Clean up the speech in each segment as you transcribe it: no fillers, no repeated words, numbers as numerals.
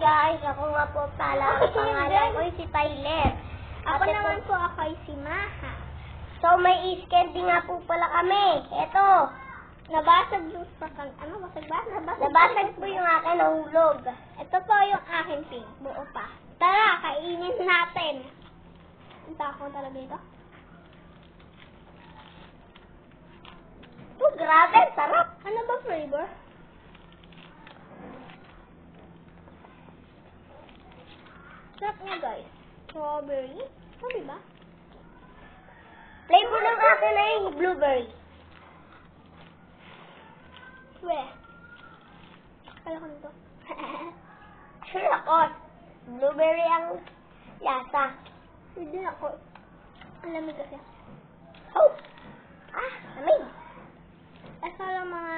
guys, ako nga po pala. Ang pangalan ko si Tyler. Ako naman po ako si Maha. So may candy nga po pala kami. Ito. Nabasag yung sakang, ano, basag ba? Nabasag po yung akin nahulog. Ito po yung akin pink, buo pa. Tara, kainin natin. Ang tako talaga ito. Oh, grabe, sarap. Ano ba flavor? Sarap niya guys. Strawberry? Sabi ba? Flavor ng akin ay blueberry. Weh. Kala ko nito. Sure ako. Blueberry ang lasa. Hindi ako. Ang lamig kasi. Oh! Ah, lamig. Asa lang mga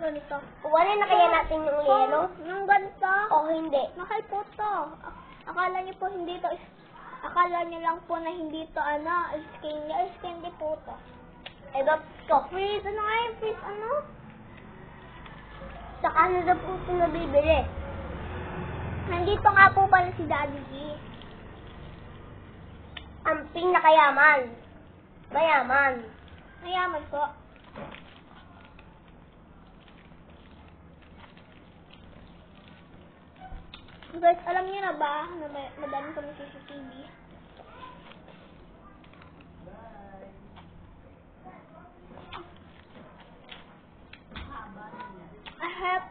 ganito. Kuwanin na kaya natin yung yelo? Nung ganito. O hindi? Mahal po to. Akala niyo po hindi to akala niyo lang po na hindi to skin niya. Skin di po to. Ito ko. Freeze, ano nga yung freeze, ano? Sa Canada po ito nabibili. Nandito nga po pala si Daddy G. Ang pinakayaman. Mayaman. Mayaman po. Guys, alam niyo na ba na madami kami CCTV?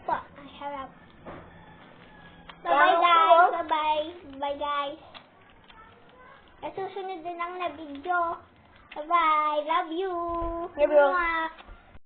I harap. Bye-bye guys. Bye-bye. Bye guys. At susunod din ang na video. Bye-bye. Love you. Love you. Mwah.